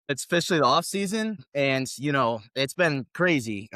It's officially the off season, and it's been crazy.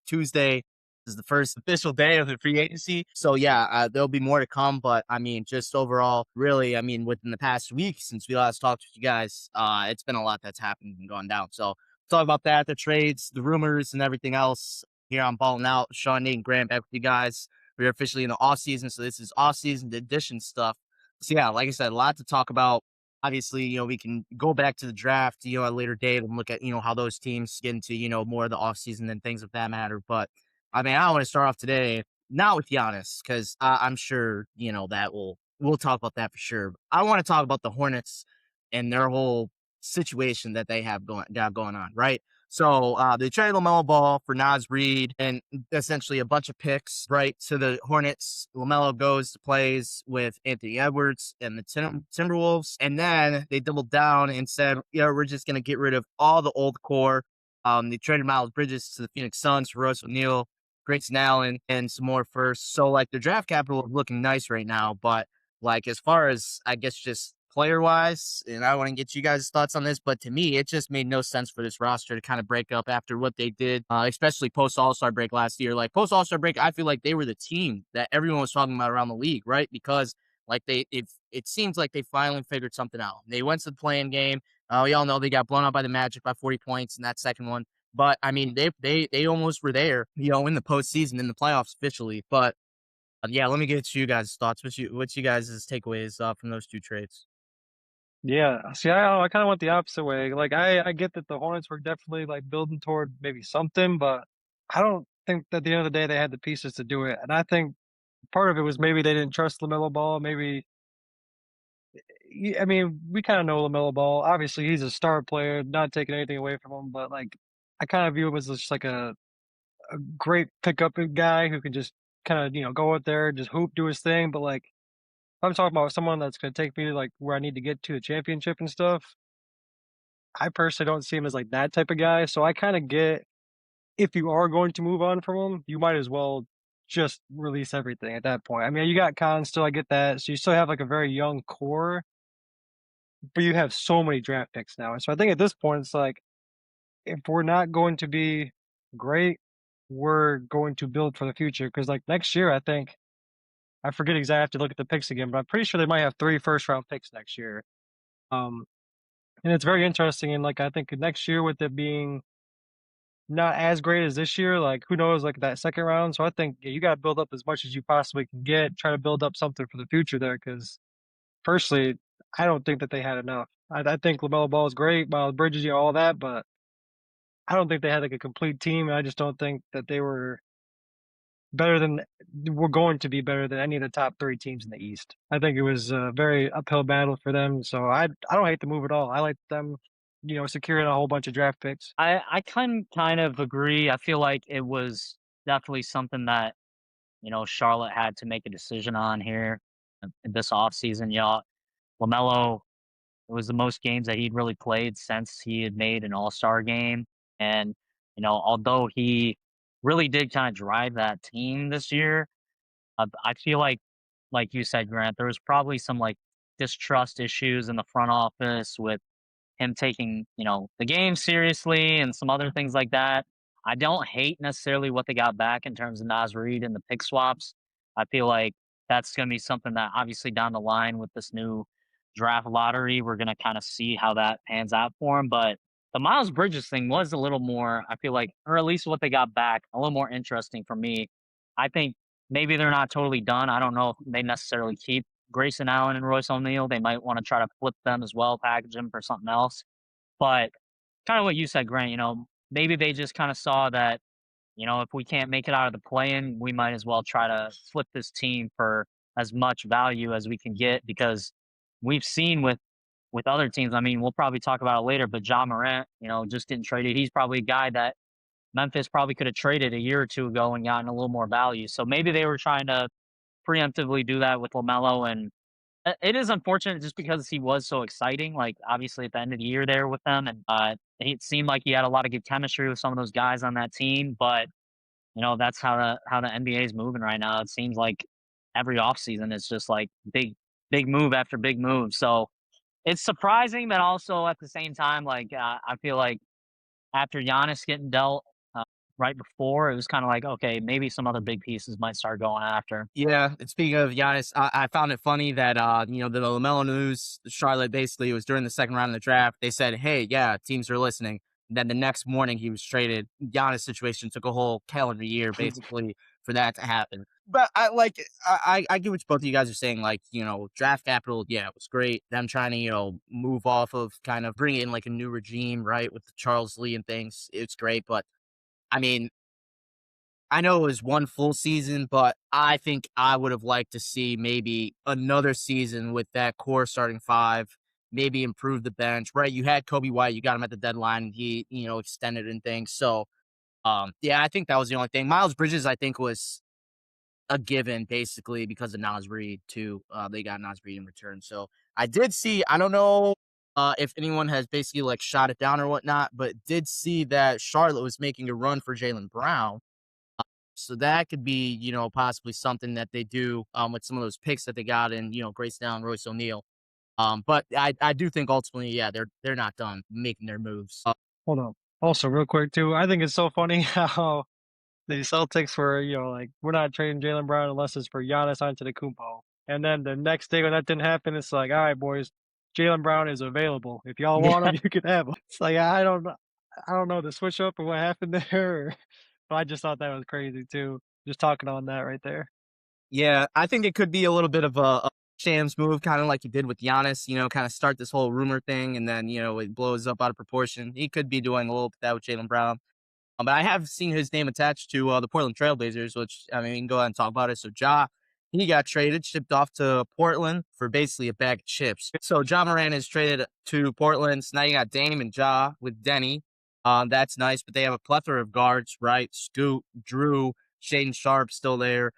Tuesday is the first official day of the free agency, so yeah, there'll be more to come. But I mean, just overall, really, I mean, within the past week since we last talked with you guys, it's been a lot that's happened and gone down. So talk about that, the trades, the rumors, and everything else. Here on Balling Out, Shawn, Nate, and Graham back with you guys. We're officially in the off season, so this is off season edition stuff. So yeah, like I said, a lot to talk about. Obviously, we can go back to the draft, at a later date and look at, how those teams get into, more of the offseason and things of that matter. But I mean, I want to start off today, not with Giannis, because I'm sure, that we'll talk about that for sure. I want to talk about the Hornets and their whole situation that they have going on, right? So they traded LaMelo Ball for Nas Reed and essentially a bunch of picks, right, to the Hornets. LaMelo goes to plays with Anthony Edwards and the Timberwolves. And then they doubled down and said, we're just going to get rid of all the old core. They traded Miles Bridges to the Phoenix Suns for Royce O'Neal, Grayson Allen, and some more first. So, like, their draft capital is looking nice right now. But, like, as far as, I guess, just player-wise, and I want to get you guys' thoughts on this, but to me, it just made no sense for this roster to kind of break up after what they did, especially post-All-Star break last year. Like, post-All-Star break, I feel like they were the team that everyone was talking about around the league, right? Because, like, it seems like they finally figured something out. They went to the play-in game. We all know they got blown out by the Magic by 40 points in that second one. But I mean, they almost were there, in the postseason, in the playoffs officially. But yeah, let me get to you guys' thoughts. What's you guys' takeaways from those two trades? Yeah. See, I kind of went the opposite way. Like, I get that the Hornets were definitely like building toward maybe something, but I don't think that at the end of the day they had the pieces to do it. And I think part of it was maybe they didn't trust LaMelo Ball. Maybe, I mean, we kind of know LaMelo Ball. Obviously, he's a star player, not taking anything away from him, but like, I kind of view him as just like a great pickup guy who can just kind of, go out there, just hoop, do his thing. But like, I'm talking about someone that's going to take me to like where I need to get to the championship and stuff. I personally don't see him as like that type of guy. So I kind of get if you are going to move on from him, you might as well just release everything at that point. I mean, you got Khan still, I get that. So you still have like a very young core, but you have so many draft picks now. And so I think at this point, it's like if we're not going to be great, we're going to build for the future. Cause like next year, I think I forget exactly, I have to look at the picks again, but I'm pretty sure they might have 3 first round picks next year. Um, and it's very interesting. And like I think next year with it being not as great as this year, like, who knows, like, that second round, so I think, yeah, you gotta build up as much as you possibly can get, try to build up something for the future there. Because personally, I don't think that they had enough. I think LaMelo Ball is great, Miles Bridges, all that, but I don't think they had, like, a complete team, and I just don't think that they better than were going to be better than any of the top 3 teams in the East. I think it was a very uphill battle for them, so I don't hate the move at all. I like them, securing a whole bunch of draft picks. I kind of agree. I feel like it was definitely something that, Charlotte had to make a decision on here in this offseason. LaMelo, it was the most games that he'd really played since he had made an All-Star game. And, although he really did kind of drive that team this year, I feel like you said, Grant, there was probably some like distrust issues in the front office with him taking, the game seriously and some other things like that. I don't hate necessarily what they got back in terms of Nas Reed and the pick swaps. I feel like that's going to be something that obviously down the line with this new draft lottery, we're going to kind of see how that pans out for him. But the Miles Bridges thing was a little more, I feel like, or at least what they got back, a little more interesting for me. I think maybe they're not totally done. I don't know if they necessarily keep Grayson Allen and Royce O'Neal. They might want to try to flip them as well, package them for something else. But kind of what you said, Grant, maybe they just kind of saw that, if we can't make it out of the play-in, we might as well try to flip this team for as much value as we can get because we've seen with other teams. I mean, we'll probably talk about it later, but Ja Morant, just getting traded. He's probably a guy that Memphis probably could have traded a year or two ago and gotten a little more value. So maybe they were trying to preemptively do that with LaMelo and it is unfortunate just because he was so exciting, like, obviously, at the end of the year there with them, and, it seemed like he had a lot of good chemistry with some of those guys on that team, but, that's how the NBA is moving right now. It seems like every offseason is just, like, big move after big move, so it's surprising, but also at the same time, like, I feel like after Giannis getting dealt, uh, right before, it was kinda like, okay, maybe some other big pieces might start going after. Yeah, and speaking of Giannis, I found it funny that the LaMelo news, Charlotte basically it was during the second round of the draft. They said, "Hey, yeah, teams are listening." Then the next morning he was traded. Giannis situation took a whole calendar year basically for that to happen. But I like I get what both of you guys are saying. Like draft capital, yeah, it was great. Them trying to move off of kind of bring in like a new regime, right, with the Charles Lee and things. It's great, but I mean, I know it was one full season, but I think I would have liked to see maybe another season with that core starting five, maybe improve the bench, right? You had Kobe White, you got him at the deadline, and he, extended and things. So, yeah, I think that was the only thing. Miles Bridges, I think, was a given basically because of Nas Reed too. They got Nas Reed in return. So I did see, I don't know if anyone has basically like shot it down or whatnot, but did see that Charlotte was making a run for Jaylen Brown, so that could be, possibly something that they do with some of those picks that they got in, Grace Down, Royce O'Neal. But I do think ultimately, yeah, they're not done making their moves. Hold on. Also, real quick too, I think it's so funny how the Celtics were, like, we're not trading Jaylen Brown unless it's for Giannis Antetokounmpo. And then the next day when that didn't happen, it's like, all right, boys, Jaylen Brown is available. If y'all want Yeah, him, you can have him. It's like I don't know the switch up or what happened there, but I just thought that was crazy too. Just talking on that right there. yeah, I think it could be a little bit of a shams move, kind of like you did with Giannis. Kind of start this whole rumor thing, and then it blows up out of proportion. He could be doing a little bit of that with Jaylen Brown. But I have seen his name attached to the Portland Trailblazers, which I mean, we can go ahead and talk about it. So he got traded, shipped off to Portland for basically a bag of chips. So Ja Morant is traded to Portland. So now you got Dame and Ja with Denny. That's nice, but they have a plethora of guards, right? Scoot, Drew, Shaden Sharp still there.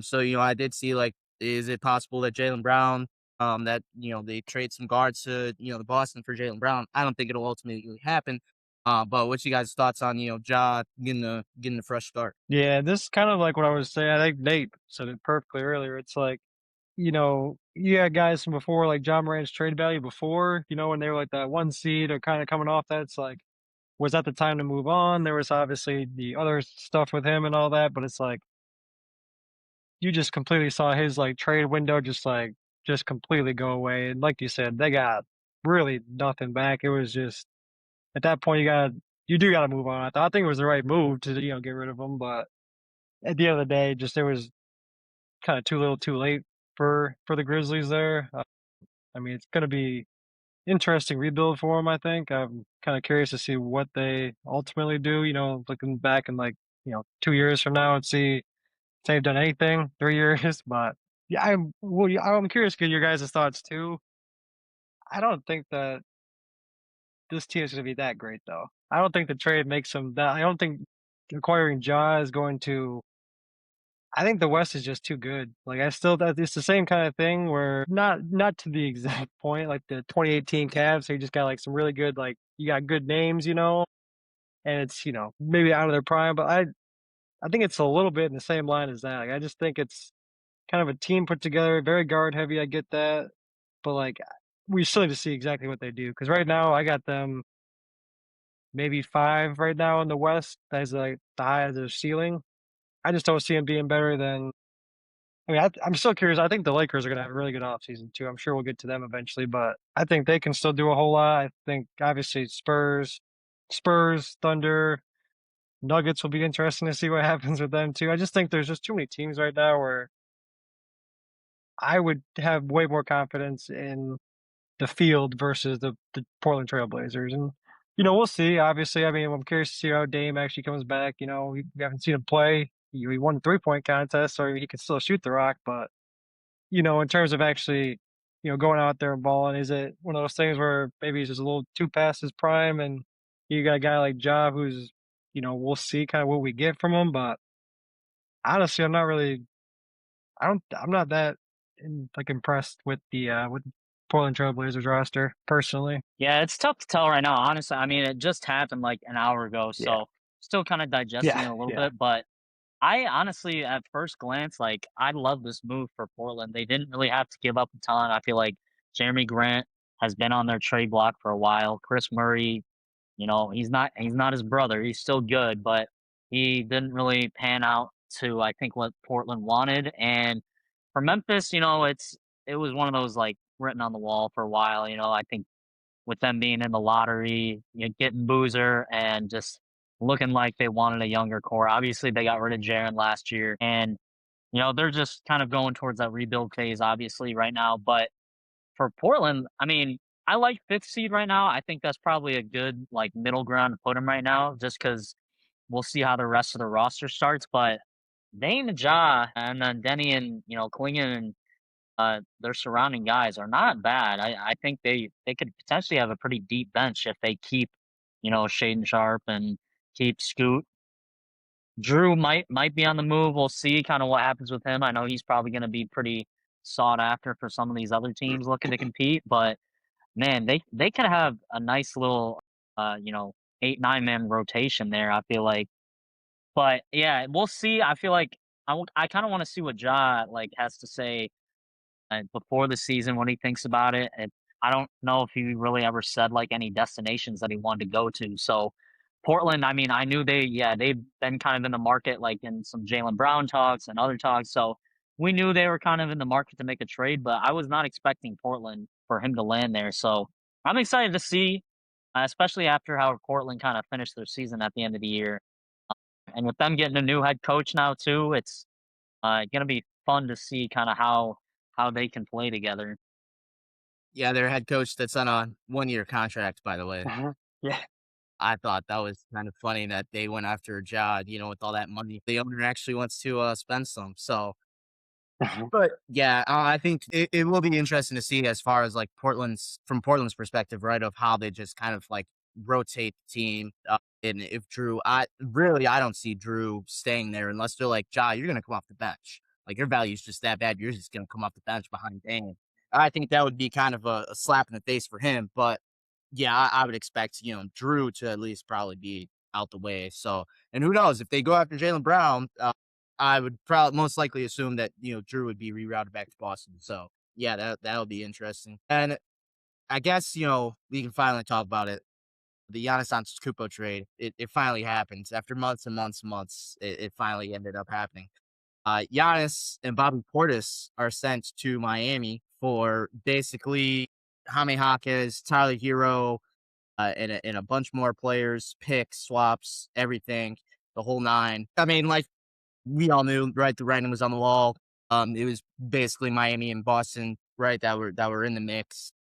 So I did see like, is it possible that Jaylen Brown, that they trade some guards to the Boston for Jaylen Brown? I don't think it'll ultimately happen. But what's you guys' thoughts on Ja getting the fresh start? Yeah, this is kind of like what I was saying. I think Nate said it perfectly earlier. It's like, you had guys from before, like John Morant's trade value before, when they were like that one seed or kind of coming off that. It's like, was that the time to move on? There was obviously the other stuff with him and all that, but it's like you just completely saw his like trade window just completely go away. And like you said, they got really nothing back. It was just at that point you do gotta move on. I think it was the right move to get rid of him, but at the end of the day, just it was kind of too little, too late for the Grizzlies there. I mean, it's gonna be interesting rebuild for them. I think I'm kind of curious to see what they ultimately do. Looking back in like 2 years from now and see if they've done anything. 3 years, but yeah, I'm curious to get your guys' thoughts too. I don't think that this team is gonna be that great though. I don't think the trade makes them that. I don't think acquiring Ja is going to. I think the West is just too good. Like I still that it's the same kind of thing where not to the exact point like the 2018 Cavs. So you just got like some really good like you got good names, and it's maybe out of their prime. But I think it's a little bit in the same line as that. Like I just think it's kind of a team put together, very guard heavy. I get that, but like we still need to see exactly what they do because right now I got them maybe five right now in the West. That's like the high of their ceiling. I just don't see them being better than. I mean, I'm still curious. I think the Lakers are going to have a really good offseason too. I'm sure we'll get to them eventually, but I think they can still do a whole lot. I think obviously Spurs, Thunder, Nuggets will be interesting to see what happens with them too. I just think there's just too many teams right now where I would have way more confidence in the field versus the Portland Trailblazers. And we'll see. Obviously, I mean, I'm curious to see how Dame actually comes back. We haven't seen him play. He won the 3-point contest, so he can still shoot the rock. But in terms of actually, going out there and balling, is it one of those things where maybe he's just a little too past his prime, and you got a guy like Ja who's, we'll see kind of what we get from him. But honestly, I'm not really. I'm not that like impressed with Portland Trailblazers roster personally. Yeah, it's tough to tell right now, honestly. I mean, it just happened like an hour ago, Yeah. so still kind of digesting Yeah. it a little Yeah. bit. But I honestly, at first glance, like I love this move for Portland. They didn't really have to give up a ton. I feel like Jeremy Grant has been on their trade block for a while. Chris Murray, he's not his brother. He's still good, but he didn't really pan out to I think what Portland wanted. And for Memphis, it was one of those like written on the wall for a while. I think with them being in the lottery, getting Boozer and just looking like they wanted a younger core. Obviously, they got rid of Jaren last year, and they're just kind of going towards that rebuild phase, obviously, right now. But for Portland, I mean, I like fifth seed right now. I think that's probably a good like middle ground to put them right now, just because we'll see how the rest of the roster starts. But Dame and Ja, and then Denny and Klingon and their surrounding guys are not bad. I think they could potentially have a pretty deep bench if they keep Shaden Sharp and keep Scoot. Drew might be on the move. We'll see kind of what happens with him. I know he's probably going to be pretty sought after for some of these other teams looking to compete, but man, they could have a nice little 8-9 man rotation there, I feel like. But yeah, we'll see. I feel like I kind of want to see what Ja like has to say before the season what he thinks about it. And I don't know if he really ever said like any destinations that he wanted to go to. So Portland, I mean, I knew they've been kind of in the market, like in some Jaylen Brown talks and other talks. So we knew they were kind of in the market to make a trade, but I was not expecting Portland for him to land there. So I'm excited to see, especially after how Portland kind of finished their season at the end of the year. And with them getting a new head coach now too, it's gonna be fun to see kind of how they can play together. Yeah, their head coach that's on a 1-year contract, by the way. Yeah. I thought that was kind of funny that they went after Ja, with all that money. The owner actually wants to spend some. So, but yeah, I think it will be interesting to see as far as like from Portland's perspective, right? Of how they just kind of like rotate the team. And if I don't see Drew staying there unless they're like, Ja, you're going to come off the bench. Like your value is just that bad. You're just going to come off the bench behind Dame. I think that would be kind of a slap in the face for him. But yeah, I would expect, Drew to at least probably be out the way. So, and who knows if they go after Jaylen Brown, I would probably most likely assume that, Drew would be rerouted back to Boston. So yeah, that'll be interesting. And I guess, we can finally talk about it. The Giannis Antetokounmpo trade, it finally happens after months and months and months. It finally ended up happening. Giannis and Bobby Portis are sent to Miami for basically Jaime Jaquez, Tyler Hero, and a bunch more players, picks, swaps, everything, the whole nine. I mean, like we all knew, right? The writing was on the wall. It was basically Miami and Boston, right? That were in the mix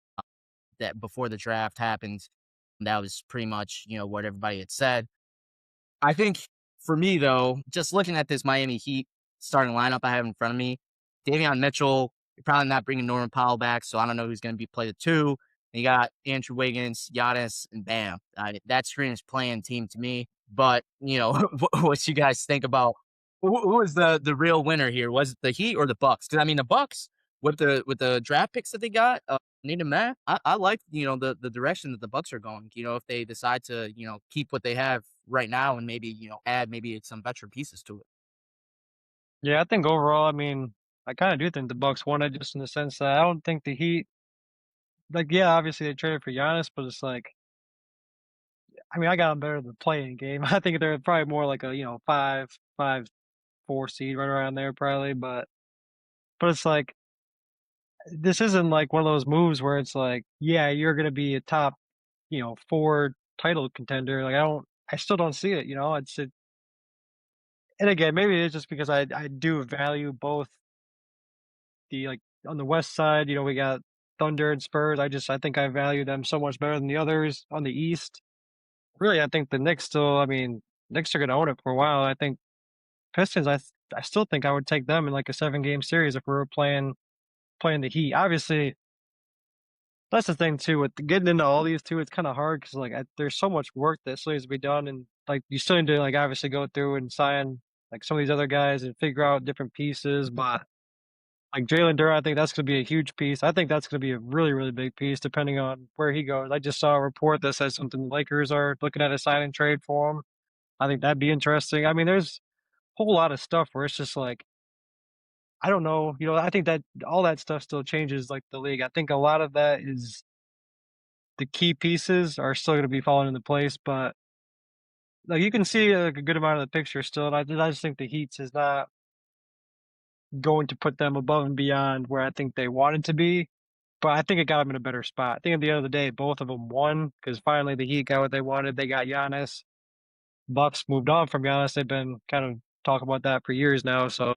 that before the draft happened. That was pretty much, what everybody had said. I think for me, though, just looking at this Miami Heat starting lineup I have in front of me, Davion Mitchell, you're probably not bringing Norman Powell back, so I don't know who's going to be play the two. And you got Andrew Wiggins, Giannis, and Bam. That screams playing team to me. But, what you guys think about who was the real winner here? Was it the Heat or the Bucks? Because, I mean, the Bucks, with the draft picks that they got, Need a map. I like the direction that the Bucks are going. If they decide to keep what they have right now and maybe add maybe some veteran pieces to it. Yeah, I think overall, I mean, I kind of do think the Bucks won it just in the sense that I don't think the Heat, like, yeah, obviously they traded for Giannis, but it's like, I mean, I got them better than the playing game. I think they're probably more like a 4 seed right around there probably, but it's like this isn't like one of those moves where it's like, yeah, you're gonna be a top 4 title contender. Like I still don't see it. And again, maybe it's just because I do value both the like on the West side, we got Thunder and Spurs. I think I value them so much better than the others on the East. Really, I think the Knicks still. I mean, Knicks are going to own it for a while. I think Pistons. I still think I would take them in like a 7-game series if we were playing the Heat. Obviously, that's the thing too. With getting into all these two, it's kind of hard because like there's so much work that still needs to be done, and like you still need to like obviously go through and sign like some of these other guys and figure out different pieces. But like Jalen Duren, I think that's going to be a huge piece. I think that's going to be a really, really big piece depending on where he goes. I just saw a report that says something the Lakers are looking at a sign and trade for him. I think that'd be interesting. I mean, there's a whole lot of stuff where it's just like, I don't know. I think that all that stuff still changes like the league. I think a lot of that is the key pieces are still going to be falling into place, but like you can see like a good amount of the picture still. And I just think the Heat is not going to put them above and beyond where I think they wanted to be. But I think it got them in a better spot. I think at the end of the day, both of them won because finally the Heat got what they wanted. They got Giannis. Bucks moved on from Giannis. They've been kind of talking about that for years now. So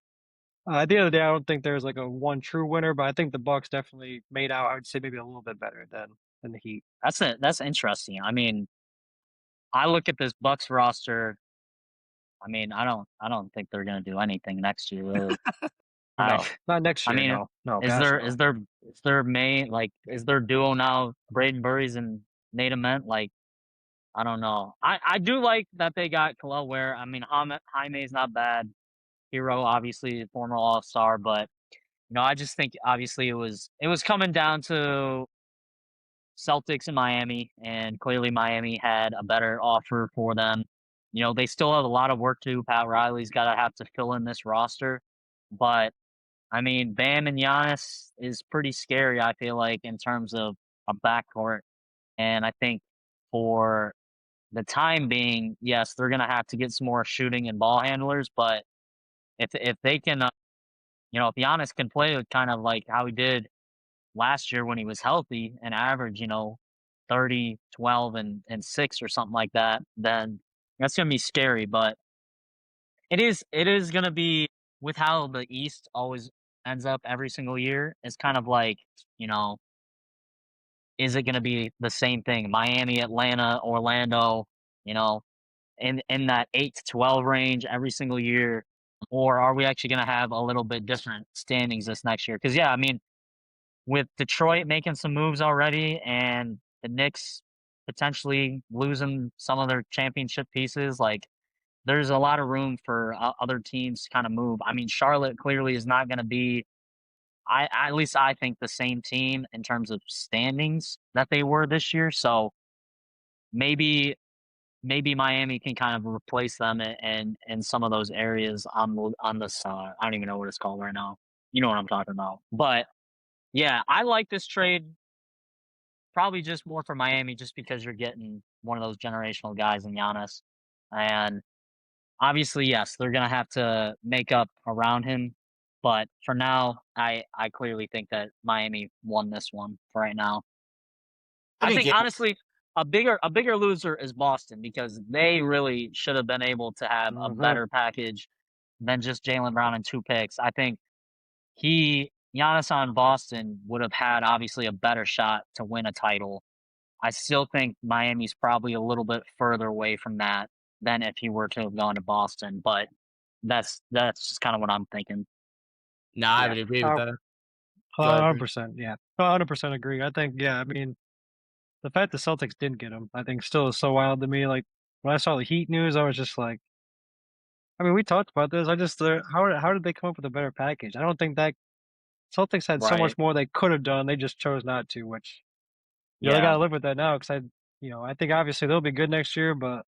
at the end of the day, I don't think there's like a one true winner, but I think the Bucks definitely made out. I would say maybe a little bit better than the Heat. That's interesting. I mean, I look at this Bucks roster. I mean, I don't think they're gonna do anything next year, really. No, not next I year. mean, No, is gosh, there no. is there is their main like is their duo now Braden Burries and Nate Ament? Like, I don't know. I do like that they got Kalel Ware. I mean, Jaime's not bad. Hero, obviously, former All Star, but I just think obviously it was coming down to Celtics in Miami, and clearly Miami had a better offer for them. They still have a lot of work to do. Pat Riley's got to have to fill in this roster, but I mean, Bam and Giannis is pretty scary. I feel like in terms of a backcourt, and I think for the time being, yes, they're gonna have to get some more shooting and ball handlers. But if they can, if Giannis can play kind of like how he did last year when he was healthy and average, 30, 12, and 6 or something like that, then that's gonna be scary. But it is gonna be with how the East always ends up every single year. It's kind of like, you know, is it gonna be the same thing? Miami, Atlanta, Orlando, you know, in that 8 to 12 range every single year, or are we actually gonna have a little bit different standings this next year? Because yeah, I mean, with Detroit making some moves already and the Knicks potentially losing some of their championship pieces, like there's a lot of room for other teams to kind of move. I mean, Charlotte clearly is not going to be, at least I think, the same team in terms of standings that they were this year. So maybe Miami can kind of replace them in some of those areas on this. I don't even know what it's called right now. You know what I'm talking about. But yeah, I like this trade probably just more for Miami, just because you're getting one of those generational guys in Giannis, and obviously, yes, they're gonna have to make up around him, but for now, I clearly think that Miami won this one for right now. I I think think honestly, a bigger loser is Boston because they really should have been able to have a Hmm. better package than just Jaylen Brown and 2 picks. I think Giannis on Boston would have had obviously a better shot to win a title. I still think Miami's probably a little bit further away from that than if he were to have gone to Boston, but that's just kind of what I'm thinking. no, I Yeah, would agree with that. Go ahead, Bruce. 100%. Yeah, 100% agree. I think. Yeah, I mean, the fact the Celtics didn't get him, I think, still is so wild to me. Like when I saw the Heat news, I was just like, I mean, we talked about this. I just how did they come up with a better package? I don't think that Celtics had so Right. much more they could have done. They just chose not to, which they Yeah. got to live with that now. Because I think obviously they'll be good next year, but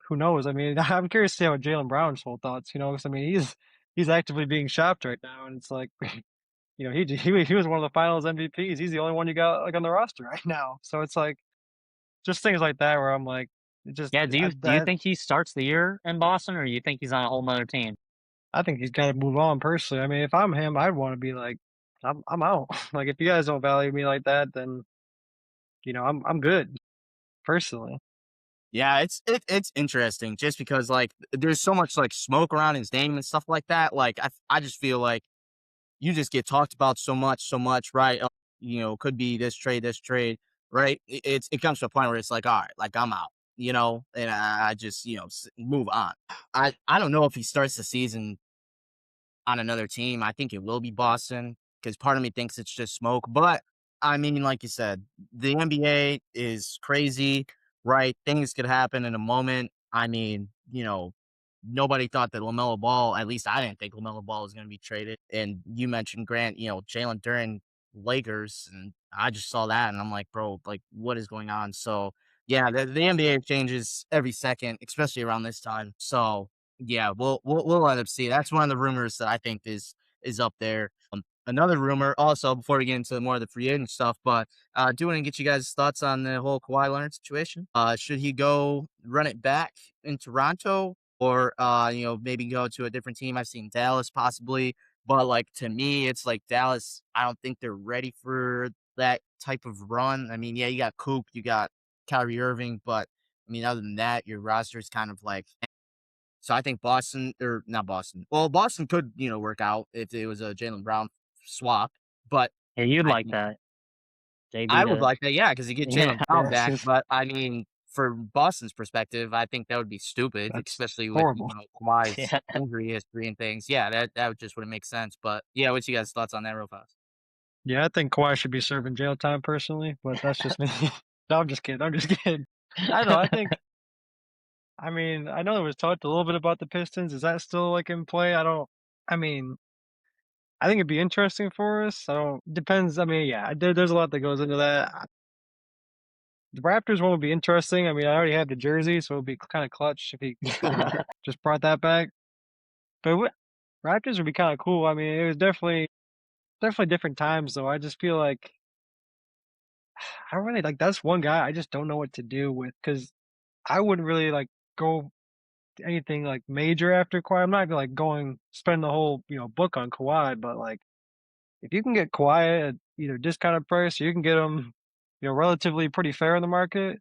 who knows? I mean, I'm curious to see how Jaylen Brown's whole thoughts. Because I mean, he's actively being shopped right now, and it's like, he was one of the Finals MVPs. He's the only one you got like on the roster right now. So it's like just things like that where I'm like, it just Yeah, do you that think he starts the year in Boston, or you think he's on a whole 'nother team? I think he's got to move on personally. I mean, if I'm him, I'd want to be like, I'm out. Like if you guys don't value me like that, then I'm good personally. Yeah, it's interesting just because like there's so much like smoke around his name and stuff like that. Like I just feel like you just get talked about so much, right? Could be this trade, right? It comes to a point where it's like, all right, like I'm out, and I just move on. I don't know if he starts the season on another team. I think it will be Boston because part of me thinks it's just smoke. But I mean, like you said, the NBA is crazy, right? Things could happen in a moment. I mean, nobody thought that LaMelo Ball, at least I didn't think LaMelo Ball was going to be traded. And you mentioned Grant, Jalen Duren, Lakers, and I just saw that and I'm like, bro, like what is going on? So yeah, the NBA changes every second, especially around this time. So yeah, we'll end up seeing. That's one of the rumors that I think is up there. another rumor also before we get into more of the free agent stuff, but do want to get you guys' thoughts on the whole Kawhi Leonard situation. Should he go run it back in Toronto or maybe go to a different team? I've seen Dallas possibly, but like to me, it's like Dallas, I don't think they're ready for that type of run. I mean, yeah, you got Coop, you got Kyrie Irving, but I mean, other than that, your roster is kind of like so I think Boston or not Boston. Well, Boston could, work out if it was a Jaylen Brown swap, but Yeah, you'd I like think that, I JB would to like that, yeah, because you get yeah, Jaylen Brown back. But I mean, for Boston's perspective, I think that would be stupid, That's especially with horrible. Kawhi's yeah. injury history and things. Yeah, that just wouldn't make sense. But yeah, what's you guys' thoughts on that real fast? Yeah, I think Kawhi should be serving jail time personally, but that's just me. No, I'm just kidding. I'm just kidding. I don't know. I mean, I know there was talked a little bit about the Pistons. Is that still like in play? I mean, I think it'd be interesting for us. I don't, depends. I mean, yeah, there's a lot that goes into that. The Raptors one would be interesting. I mean, I already have the jersey, so it would be kind of clutch if he just brought that back. But Raptors would be kind of cool. I mean, it was definitely different times though. I just feel like I don't really like that's one guy I just don't know what to do with because I wouldn't really like go anything like major after Kawhi. I'm not gonna like going spend the whole book on Kawhi, but like if you can get Kawhi at either discounted price or you can get him relatively pretty fair in the market,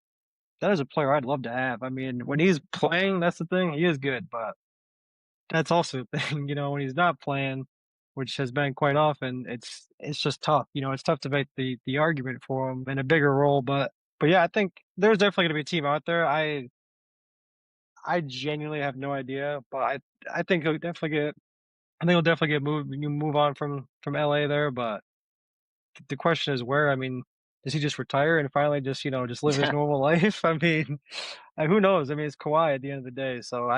that is a player I'd love to have. I mean, when he's playing, that's the thing. He is good, but that's also the thing. When he's not playing, which has been quite often, it's just tough. It's tough to make the argument for him in a bigger role. But yeah, I think there's definitely going to be a team out there. I genuinely have no idea, but I think he'll definitely get. I think he'll definitely get moved. You move on from LA there, but the question is where. I mean, does he just retire and finally just live his normal life? I mean, who knows? I mean, it's Kawhi at the end of the day. So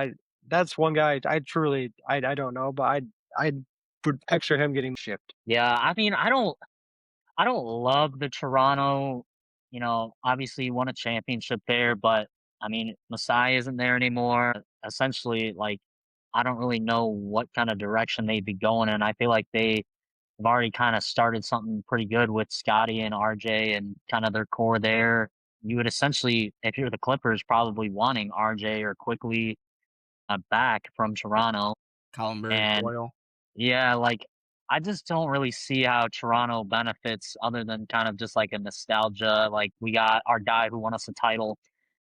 that's one guy I truly I don't know, but I would picture him getting shipped. Yeah, I mean, I don't love the Toronto, obviously won a championship there, but I mean, Masai isn't there anymore. Essentially, like, I don't really know what kind of direction they'd be going in. I feel like they've already kind of started something pretty good with Scotty and RJ and kind of their core there. You would essentially, if you're the Clippers, probably wanting RJ or quickly back from Toronto. Collenberg, And Boyle. yeah, like I just don't really see how Toronto benefits other than kind of just like a nostalgia. Like we got our guy who won us a title.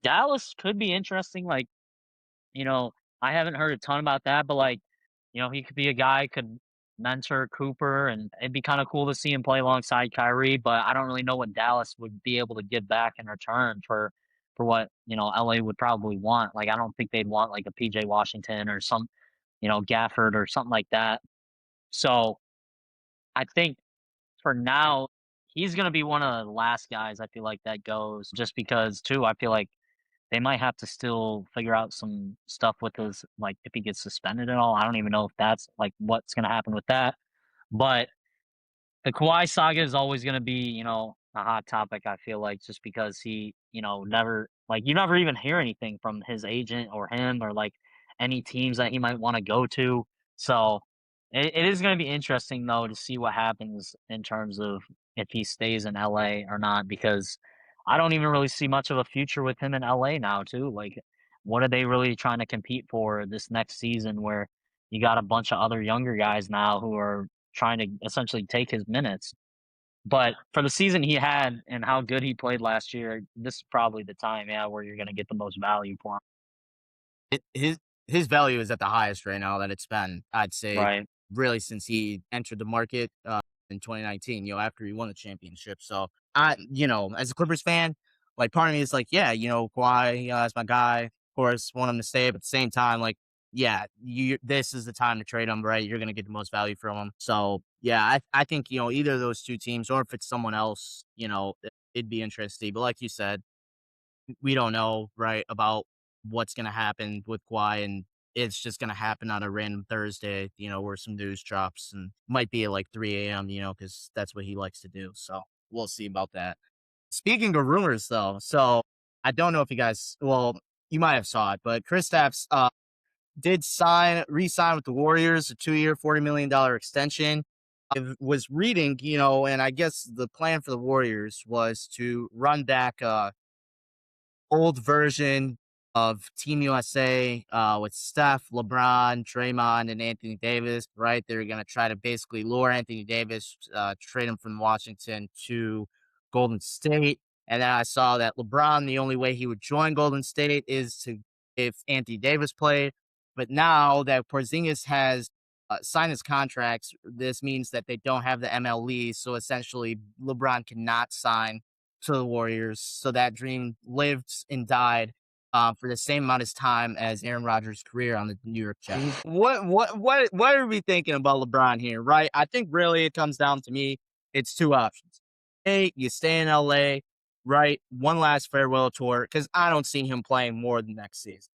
Dallas could be interesting. Like, you know, I haven't heard a ton about that, but like, he could be a guy could mentor Cooper and it'd be kind of cool to see him play alongside Kyrie, but I don't really know what Dallas would be able to give back in return for what, LA would probably want. Like I don't think they'd want like a PJ Washington or some, Gafford or something like that. So I think for now, he's gonna be one of the last guys I feel like that goes just because too, I feel like they might have to still figure out some stuff with his like if he gets suspended at all. I don't even know if that's like what's gonna happen with that. But the Kawhi saga is always going to be, a hot topic. I feel like just because he, never like you never even hear anything from his agent or him or like any teams that he might want to go to. So it is going to be interesting though to see what happens in terms of if he stays in LA or not because I don't even really see much of a future with him in LA now too. Like, what are they really trying to compete for this next season where you got a bunch of other younger guys now who are trying to essentially take his minutes. But for the season he had and how good he played last year, this is probably the time, yeah, where you're going to get the most value for him. His value is at the highest right now that it's been, I'd say, Right. really since he entered the market in 2019, after he won the championship. So as a Clippers fan, like part of me is like, yeah, Kawhi, is my guy. Of course, want him to stay, but at the same time, like, yeah, this is the time to trade him, right? You're gonna get the most value from him. So yeah, I think either of those two teams, or if it's someone else, it'd be interesting. But like you said, we don't know, right, about what's going to happen with Kawhi, and it's just going to happen on a random Thursday, where some news drops and might be at like 3 a.m., because that's what he likes to do. So we'll see about that. Speaking of rumors, though, so I don't know if you guys, well, you might have saw it, but Kristaps did re-sign with the Warriors, a 2-year, $40 million extension. I was reading, and I guess the plan for the Warriors was to run back old version of Team USA with Steph, LeBron, Draymond, and Anthony Davis, right? They were going to try to basically lure Anthony Davis, trade him from Washington to Golden State. And then I saw that LeBron, the only way he would join Golden State is to if Anthony Davis played. But now that Porzingis has signed his contracts, this means that they don't have the MLE. So essentially, LeBron cannot sign to the Warriors. So that dream lived and died for the same amount of time as Aaron Rodgers' career on the New York Jets. What are we thinking about LeBron here, right? I think really it comes down to me. It's two options. A, you stay in LA, right? One last farewell tour, because I don't see him playing more than next season.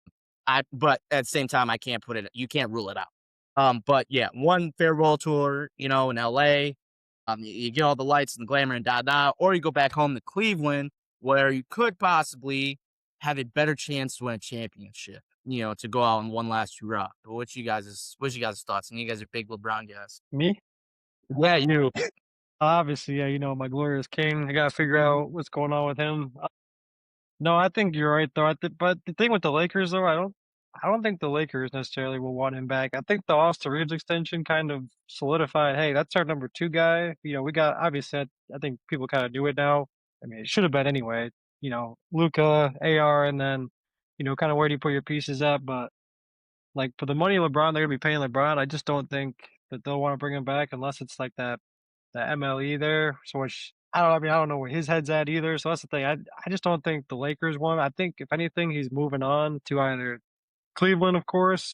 But at the same time, I can't put it. You can't rule it out. But yeah, one farewell tour, in LA. You get all the lights and the glamour and or you go back home to Cleveland, where you could possibly have a better chance to win a championship. To go out on one last hurrah. But what's you guys' thoughts? And you guys are big LeBron guys. Me? Yeah, you. Obviously, yeah, my glorious king. I gotta figure out what's going on with him. No, I think you're right though. But the thing with the Lakers though, I don't think the Lakers necessarily will want him back. I think the Austin Reeves extension kind of solidified, hey, that's our number 2 guy. We got obviously I think people kind of do it now. I mean, it should have been anyway. Luca, AR, and then kind of where do you put your pieces at? But like for the money LeBron, they're gonna be paying LeBron. I just don't think that they'll want to bring him back unless it's like that MLE there. So which I mean, I don't know where his head's at either. So that's the thing. I just don't think the Lakers want. I think if anything, he's moving on to either Cleveland, of course,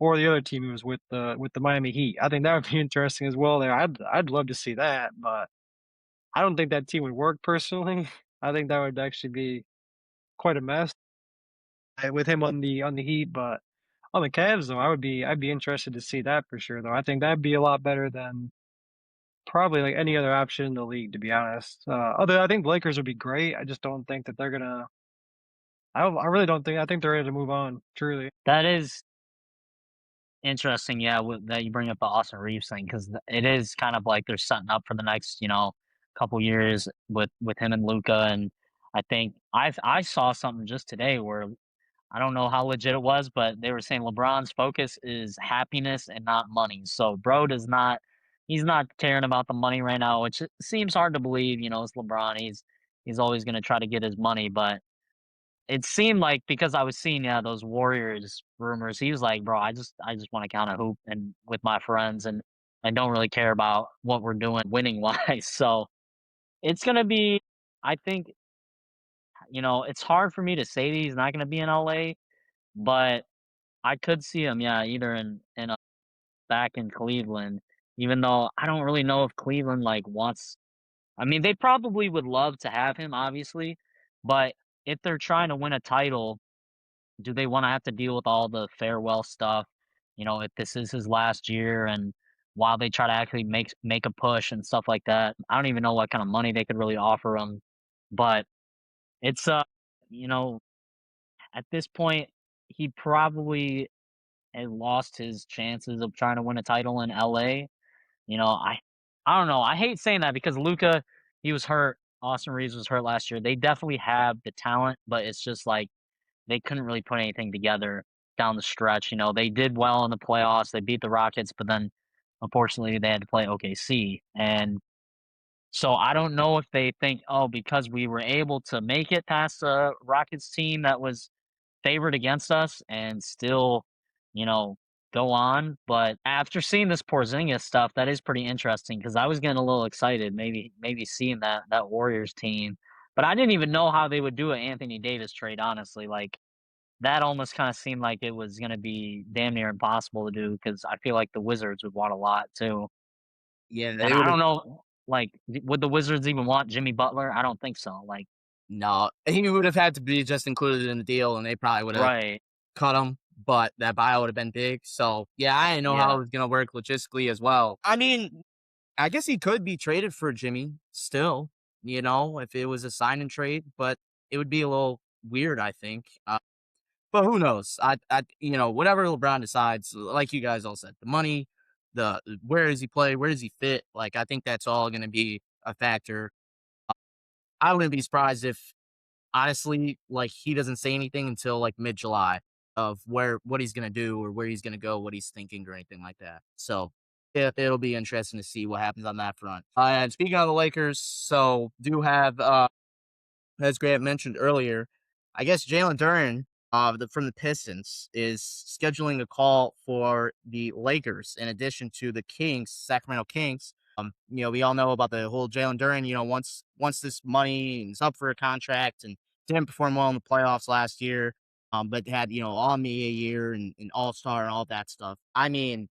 or the other team he was with the Miami Heat. I think that would be interesting as well. There, I'd love to see that, but I don't think that team would work personally. I think that would actually be quite a mess with him on the Heat. But on the Cavs, though, I'd be interested to see that for sure. Though I think that'd be a lot better than probably like any other option in the league, to be honest. I think the Lakers would be great. I just don't think that they're gonna. I really don't think. I think they're ready to move on. Truly. That is interesting, yeah, that you bring up the Austin Reeves thing because it is kind of like they're setting up for the next, couple years with him and Luca, and I think I saw something just today where I don't know how legit it was, but they were saying LeBron's focus is happiness and not money. So bro he's not caring about the money right now, which seems hard to believe. It's LeBron. He's always going to try to get his money, but it seemed like because I was seeing those Warriors rumors, he was like, "Bro, I just want to count a hoop and with my friends, and I don't really care about what we're doing winning wise." So it's gonna be, I think, it's hard for me to say that he's not gonna be in LA, but I could see him, yeah, either in back in Cleveland, even though I don't really know if Cleveland like wants. I mean, they probably would love to have him, obviously, but if they're trying to win a title, do they want to have to deal with all the farewell stuff? If this is his last year, and while they try to actually make a push and stuff like that, I don't even know what kind of money they could really offer him. But it's you know, at this point, he probably has lost his chances of trying to win a title in LA. I don't know. I hate saying that because Luca, he was hurt. Austin Reeves was hurt last year. They definitely have the talent, but it's just like they couldn't really put anything together down the stretch. They did well in the playoffs. They beat the Rockets, but then unfortunately they had to play OKC. And so I don't know if they think, oh, because we were able to make it past the Rockets team that was favored against us and still, you know, go on. But after seeing this Porzingis stuff, that is pretty interesting because I was getting a little excited, maybe seeing that Warriors team. But I didn't even know how they would do an Anthony Davis trade, honestly. Like that almost kind of seemed like it was going to be damn near impossible to do because I feel like the Wizards would want a lot too. Yeah, And they I would have. don't know, like, would the Wizards even want Jimmy Butler? I don't think so. Like, No, he would have had to be just included in the deal, and they probably would have right. cut him, but that buyout would have been big. So, yeah, I didn't know how Yeah. it was going to work logistically as well. I mean, I guess he could be traded for Jimmy still, if it was a sign and trade, but it would be a little weird, I think. But who knows? Whatever LeBron decides, like you guys all said, the money, the where does he play? Where does he fit? Like, I think that's all going to be a factor. I wouldn't be surprised if, honestly, like, he doesn't say anything until like mid-July of what he's gonna do or where he's gonna go, what he's thinking or anything like that. So it'll be interesting to see what happens on that front. And speaking of the Lakers, so do have as Grant mentioned earlier, I guess Jalen Duren from the Pistons is scheduling a call for the Lakers in addition to the Kings, Sacramento Kings. We all know about the whole Jalen Duren. Once this money is up for a contract and didn't perform well in the playoffs last year, but had all NBA year and All Star and all that stuff. I mean,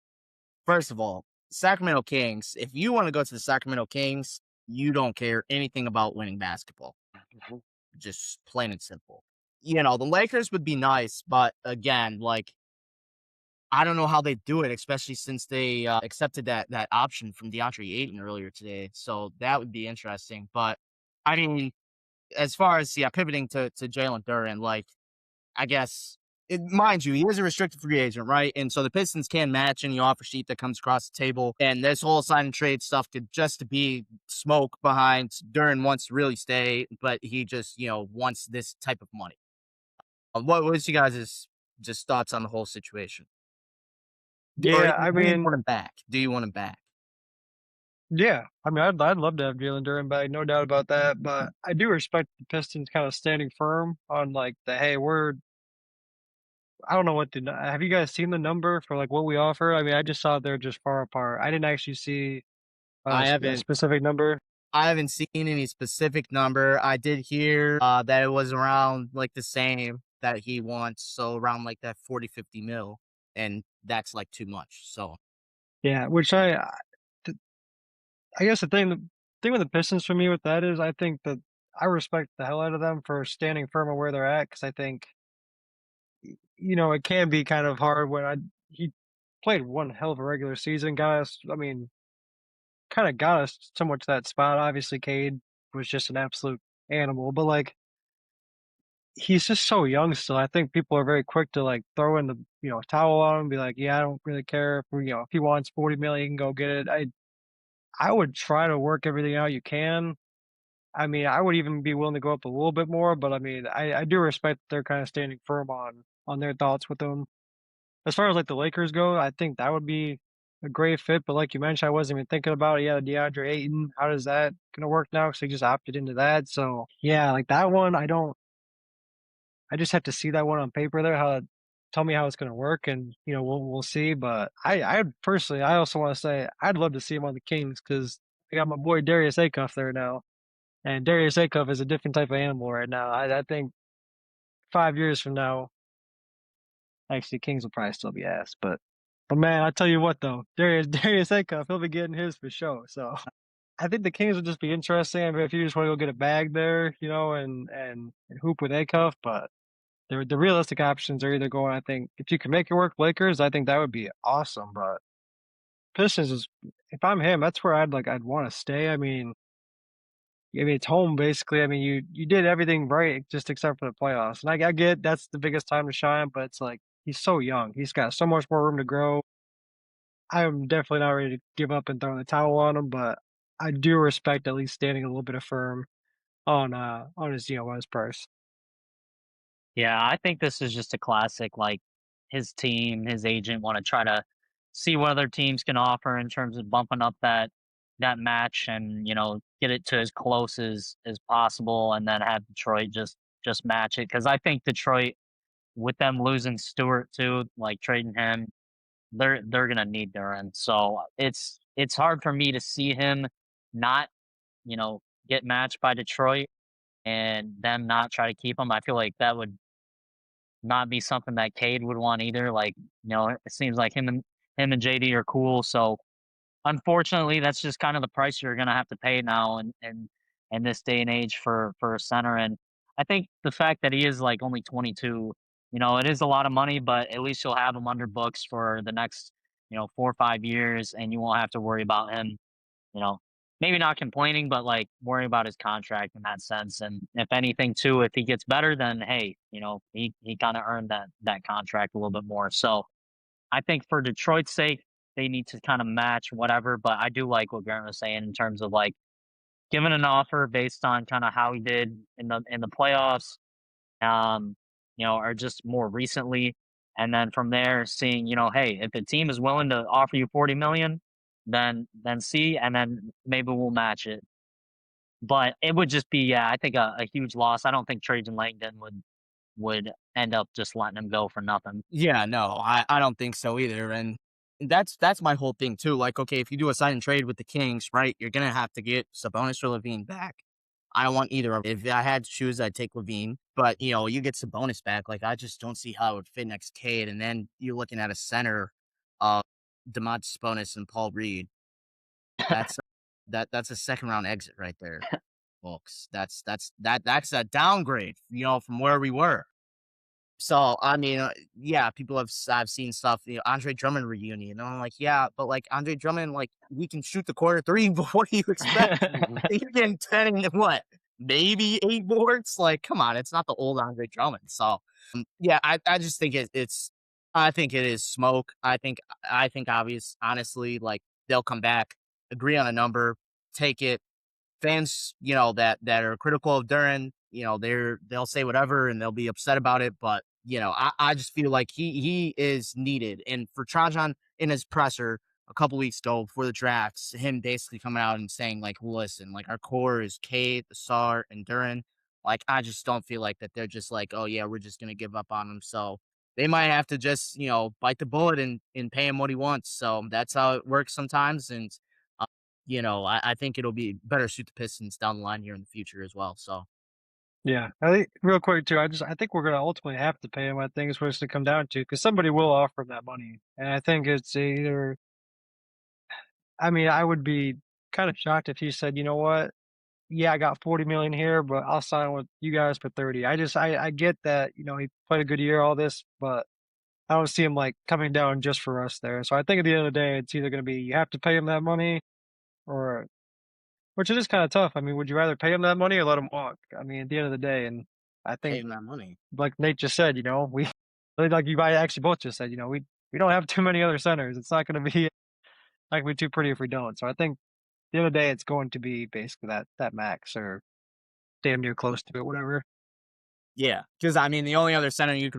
first of all, Sacramento Kings. If you want to go to the Sacramento Kings, you don't care anything about winning basketball. Just plain and simple. The Lakers would be nice, but again, like, I don't know how they do it, especially since they accepted that option from DeAndre Ayton earlier today. So that would be interesting. But I mean, as far as pivoting to Jalen Duren, like, I guess mind you, he is a restricted free agent, right? And so the Pistons can match any offer sheet that comes across the table. And this whole sign and trade stuff could just be smoke behind Duren wants to really stay, but he just wants this type of money. What's you guys' just thoughts on the whole situation? Yeah, I Do you mean, want him back? Do you want him back? yeah, I mean, I'd love to have Jalen Duren back, no doubt about that. But I do respect the Pistons kind of standing firm on like the hey, I don't know what have you guys seen the number for like what we offer? I mean, I just saw they're just far apart. I didn't actually see I a haven't specific number. I haven't seen any specific number. I did hear that it was around like the same that he wants, so around like that 40-50 mil, and that's like too much. So Yeah, which th- I guess the thing with the Pistons for me with that is I think that I respect the hell out of them for standing firm on where they're at because I think it can be kind of hard when he played one hell of a regular season, got us. I mean, kind of got us somewhat to that spot. Obviously, Cade was just an absolute animal, but like he's just so young still. I think people are very quick to like throw in the towel on him and be like, yeah, I don't really care if he wants 40 million, he can go get it. I would try to work everything out you can. I mean, I would even be willing to go up a little bit more, but I mean, I do respect they're kind of standing firm on their thoughts with them. As far as like the Lakers go, I think that would be a great fit. But like you mentioned, I wasn't even thinking about it. Yeah, DeAndre Ayton, how does that gonna work now? Because he just opted into that. So yeah, like that one, I don't. I just have to see that one on paper there. Tell me how it's gonna work, and we'll see. But I personally, I also want to say I'd love to see him on the Kings because I got my boy Darius Acuff there now, and Darius Acuff is a different type of animal right now. I think 5 years from now, actually, Kings will probably still be ass, but man, I tell you what though, Darius Acuff, he'll be getting his for sure. So I think the Kings would just be interesting. I mean, if you just want to go get a bag there, and hoop with Acuff, but the realistic options are either going. I think if you can make it work, Lakers, I think that would be awesome. But Pistons is, if I'm him, that's where I'd want to stay. I mean, it's home basically. I mean, you did everything right just except for the playoffs. And I get that's the biggest time to shine, but it's like he's so young. He's got so much more room to grow. I'm definitely not ready to give up and throw the towel on him, but I do respect at least standing a little bit of firm on his on his price. Yeah, I think this is just a classic. Like his team, his agent want to try to see what other teams can offer in terms of bumping up that match and get it to as close as possible, and then have Detroit just match it. Because I think Detroit, with them losing Stewart too, like trading him, they're gonna need Duran. So it's hard for me to see him not get matched by Detroit and them not try to keep him. I feel like that would not be something that Cade would want either. Like, it seems like him and JD are cool. So unfortunately, that's just kind of the price you're gonna have to pay now in this day and age for a center. And I think the fact that he is like only 22, it is a lot of money, but at least you'll have him under books for the next 4 or 5 years, and you won't have to worry about him you know, maybe not complaining, but like worrying about his contract in that sense. And if anything, too, if he gets better, then hey, he kind of earned that contract a little bit more. So I think for Detroit's sake, they need to kind of match whatever. But I do like what Grant was saying in terms of like giving an offer based on kind of how he did in the playoffs, or just more recently. And then from there, seeing, hey, if the team is willing to offer you 40 million, then see, and then maybe we'll match it. But it would just be, yeah, I think a huge loss. I don't think Trajan Langdon would end up just letting him go for nothing. Yeah, no, I don't think so either. And that's my whole thing too. Like, okay, if you do a sign and trade with the Kings, right, you're gonna have to get Sabonis or Levine back. I don't want either of them. If I had to choose, I'd take Levine. But you get Sabonis back. Like, I just don't see how it would fit next Cade. And then you're looking at a center of Domantas Sabonis and Paul Reed. That's that's a second round exit right there, folks. That's a downgrade, from where we were. So, I mean, yeah, I've seen stuff, Andre Drummond reunion, and I'm like, yeah, but like Andre Drummond, like we can shoot the corner three, but what do you expect? You're getting 10 and what? Maybe 8 boards? Like, come on, it's not the old Andre Drummond. So, yeah, I just think I think it is smoke. I think honestly, like they'll come back, agree on a number, take it. Fans, that are critical of Duren, they'll say whatever and they'll be upset about it. But, I just feel like he is needed. And for Trajan in his presser a couple weeks ago before the drafts, him basically coming out and saying, like, listen, like our core is Cade, Sar, and Duren. Like, I just don't feel like that they're just like, oh yeah, we're just gonna give up on him. So they might have to just, bite the bullet and pay him what he wants. So that's how it works sometimes. And I think it'll be better suit the Pistons down the line here in the future as well. So Yeah, I think real quick too. I think we're gonna ultimately have to pay him. I think is what it's to come down to because somebody will offer him that money, and I think it's either. I mean, I would be kind of shocked if he said, "You know what? Yeah, I got 40 million here, but I'll sign with you guys for 30." I get that, he played a good year, all this, but I don't see him like coming down just for us there. So I think at the end of the day, it's either going to be you have to pay him that money or, which it is kind of tough. I mean, would you rather pay him that money or let him walk? I mean, at the end of the day, and I pay think, him that money. like Nate just said, we, like you guys actually both just said, we don't have too many other centers. It's not gonna be too pretty if we don't. So I think at the end of the day, it's going to be basically that max or damn near close to it, whatever. Yeah, because I mean, the only other center you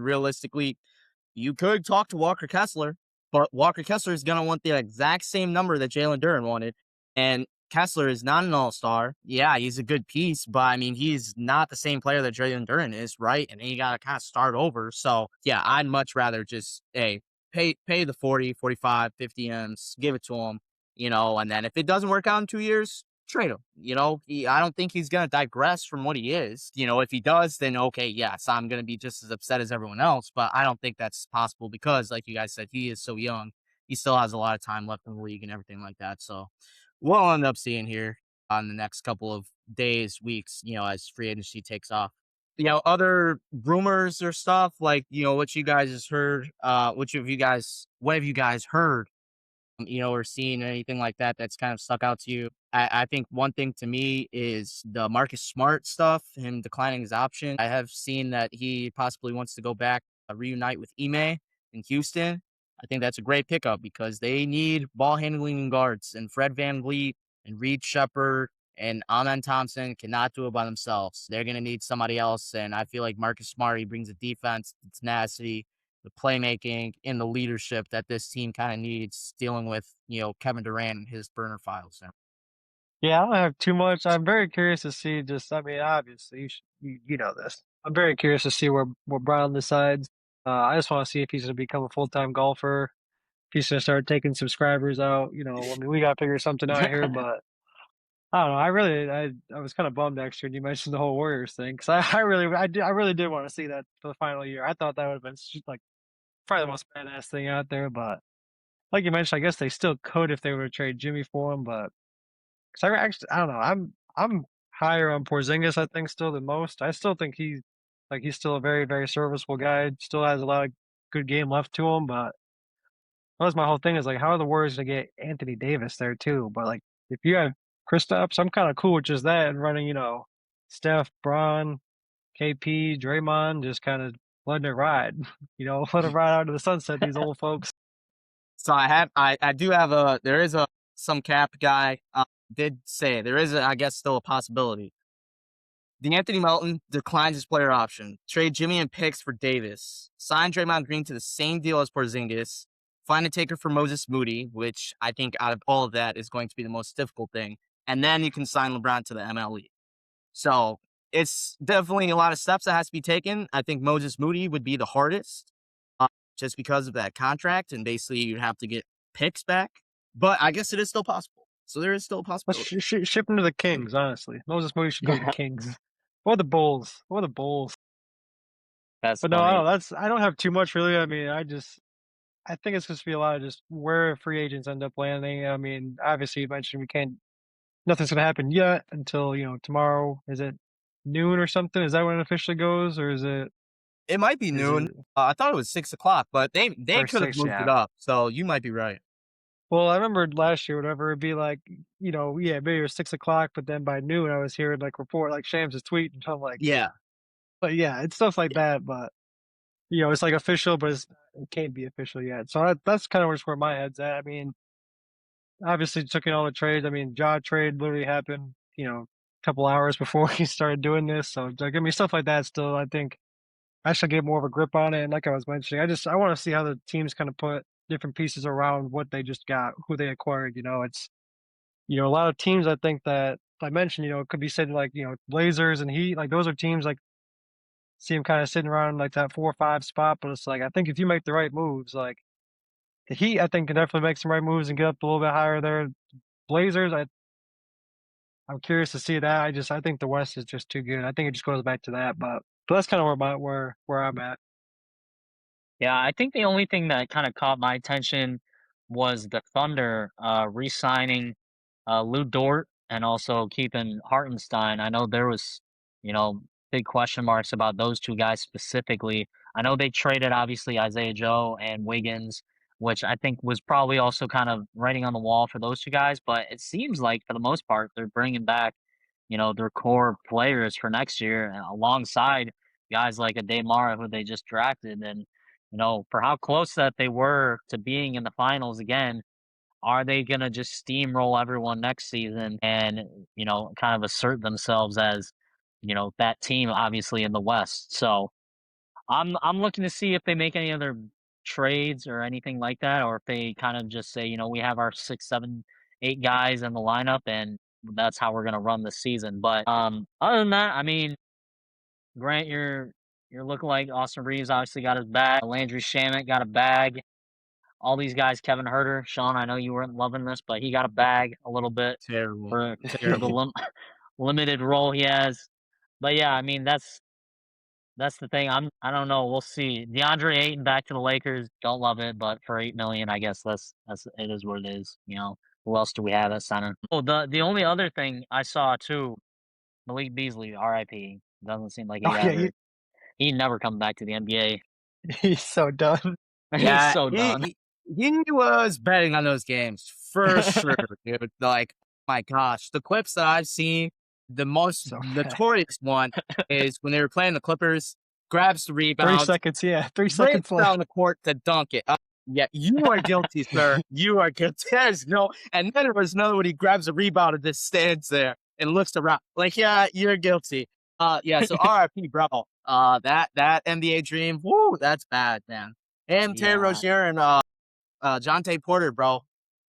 could talk to Walker Kessler, but Walker Kessler is going to want the exact same number that Jalen Duren wanted. And Kessler is not an all-star. Yeah, he's a good piece, but I mean, he's not the same player that Jalen Duren is, right? And then you got to kind of start over. So, yeah, I'd much rather just, hey, pay the 40, 45, 50 M's, give it to him, and then if it doesn't work out in 2 years, trade him. I don't think he's going to digress from what he is. If he does, then okay, yes, I'm going to be just as upset as everyone else. But I don't think that's possible because, like you guys said, he is so young. He still has a lot of time left in the league and everything like that. So we'll end up seeing here on the next couple of days, weeks, as free agency takes off. Other rumors or stuff like, what you guys has heard, what have you guys heard or seen anything like that that's kind of stuck out to you? I think one thing to me is the Marcus Smart stuff, him declining his option. I have seen that he possibly wants to go back, reunite with Ime in Houston. I think that's a great pickup because they need ball handling guards, and Fred VanVleet and Reed Shepard and Amen Thompson cannot do it by themselves. They're going to need somebody else, and I feel like Marcus Smart, he brings the defense, the tenacity, the playmaking, and the leadership that this team kind of needs dealing with, Kevin Durant and his burner files. Yeah, I don't have too much. I'm very curious to see I mean, obviously, you know this. I'm very curious to see where Brown decides. I just want to see if he's going to become a full-time golfer, if he's going to start taking subscribers out. I mean, we got to figure something out here, but I don't know. I was kind of bummed actually when you mentioned the whole Warriors thing because I really did want to see that for the final year. I thought that would have been like probably the most badass thing out there, but like you mentioned, I guess they still could if they were to trade Jimmy for him, but because I don't know. I'm higher on Porzingis, I think, still than most. I still think he's still a very, very serviceable guy. Still has a lot of good game left to him, but that was my whole thing is like, how are the Warriors gonna get Anthony Davis there too? But like, if you have Kristaps, I'm kind of cool with just that and running, Steph, Braun, KP, Draymond, just kind of letting it ride. Let it ride out to the sunset. These old folks. So I do have there is some cap guy did say there is I guess still a possibility. D'Anthony Melton declines his player option. Trade Jimmy and picks for Davis. Sign Draymond Green to the same deal as Porzingis. Find a taker for Moses Moody, which I think out of all of that is going to be the most difficult thing. And then you can sign LeBron to the MLE. So it's definitely a lot of steps that has to be taken. I think Moses Moody would be the hardest just because of that contract. And basically you'd have to get picks back. But I guess it is still possible. So there is still a Let's possibility. ship him to the Kings, honestly. Moses Moody should go to the Kings. Or the Bulls. That's But no, I funny. don't have too much really. I mean, I think it's just be a lot of just where free agents end up landing. I mean, obviously you mentioned nothing's gonna happen yet until, tomorrow. Is it noon or something? Is that when it officially goes, or is it It might be noon. I thought it was 6:00, but they or could have 6? moved it up. So you might be right. Well, I remember last year, whatever, it'd be like, yeah, maybe it was 6 o'clock, but then by noon I was hearing like report like Shams is tweeting, and I'm like, Yeah. but yeah, it's stuff like that. But it's like official, but it can't be official yet. So that's kind of just where my head's at. I mean, obviously took in all the trades. I mean, Ja trade literally happened, a couple hours before he started doing this. So like, I mean, stuff like that. Still, I think I should get more of a grip on it. And like I was mentioning, I want to see how the teams kind of put different pieces around what they just got, who they acquired. It's a lot of teams I think that I mentioned, it could be sitting like, Blazers and Heat, like those are teams like see them kind of sitting around like that 4 or 5 spot. But it's like, I think if you make the right moves, like the Heat, I think can definitely make some right moves and get up a little bit higher there. Blazers, I'm curious to see that. I think the West is just too good. I think it just goes back to that. But that's kind of where I'm at. Yeah, I think the only thing that kind of caught my attention was the Thunder re-signing Lou Dort and also keeping Hartenstein. I know there was, big question marks about those two guys specifically. I know they traded obviously Isaiah Joe and Wiggins, which I think was probably also kind of writing on the wall for those two guys. But it seems like for the most part they're bringing back, their core players for next year alongside guys like a Demara who they just drafted and for how close that they were to being in the finals again, are they going to just steamroll everyone next season and, kind of assert themselves as, that team obviously in the West. So I'm looking to see if they make any other trades or anything like that, or if they kind of just say, we have our 6, 7, 8 guys in the lineup and that's how we're going to run the season. But other than that, I mean, Grant, you're looking like Austin Reeves obviously got his bag. Landry Shamet got a bag. All these guys, Kevin Herter, Shawn, I know you weren't loving this, but he got a bag a little bit Terrible. for the limited role he has. But yeah, I mean that's the thing. I don't know. We'll see. DeAndre Ayton back to the Lakers. Don't love it, but for $8 million, I guess that's it is what it is. Who else do we have at center? Oh, the only other thing I saw too, Malik Beasley, R.I.P. Doesn't seem like he Oh yeah, ever he never come back to the NBA. he's so done. He's Yeah, so done. he was betting on those games for sure, dude. Like, my gosh, the clips that I've seen, the most So bad. notorious one is when they were playing the Clippers, grabs the 3 rebound, seconds, yeah, 3 breaks second play. down the court to dunk it. Yeah, you are guilty, sir. You are guilty. There's no, and then there was another one. He grabs a rebound and just stands there and looks around. Like, yeah, you're guilty. Yeah. So R.I.P. bro. That NBA dream. Woo, that's bad, man. And Terry Yeah. Rozier and Jonte Porter, bro,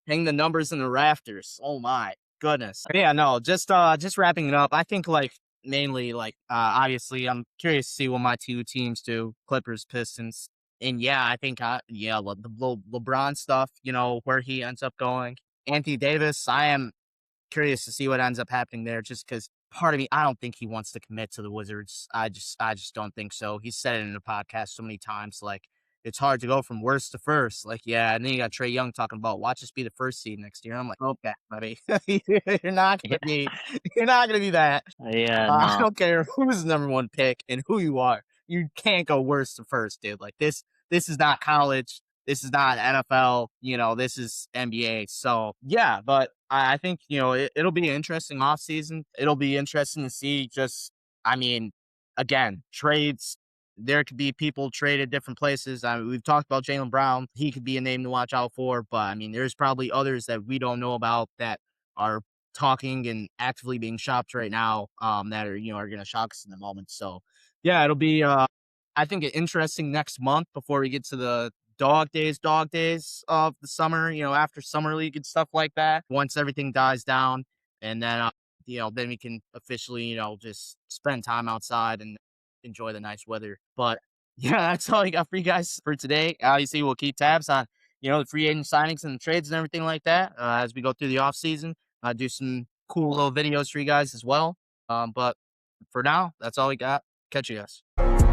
hang the numbers in the rafters. Oh my goodness. Yeah, no, just wrapping it up. I think like mainly like obviously I'm curious to see what my two teams do, Clippers, Pistons. And yeah, I think the LeBron stuff, where he ends up going. Anthony Davis, I am curious to see what ends up happening there just because part of me, I don't think he wants to commit to the Wizards. I just don't think so. He said it in the podcast so many times, like, it's hard to go from worst to first. Like, yeah, and then you got Trae Young talking about watch us be the first seed next year. I'm like, okay, buddy, you're not gonna be that. Yeah, I no. don't care who's the number one pick and who you are. You can't go worst to first, dude. Like this is not college. This is not NFL. This is NBA. So yeah, but I think it'll be an interesting offseason. It'll be interesting to see. I mean, again, trades. there could be people traded different places. I mean, we've talked about Jaylen Brown. He could be a name to watch out for, but I mean, there's probably others that we don't know about that are talking and actively being shopped right now, that are, are going to shock us in the moment. So yeah, it'll be, I think, an interesting next month before we get to the dog days of the summer, after summer league and stuff like that. Once everything dies down, and then, then we can officially, just spend time outside and enjoy the nice weather. But yeah, that's all I got for you guys for today. Obviously, we'll keep tabs on, the free agent signings and the trades and everything like that, as we go through the off season. Do some cool little videos for you guys as well. But for now, that's all we got. Catch you guys.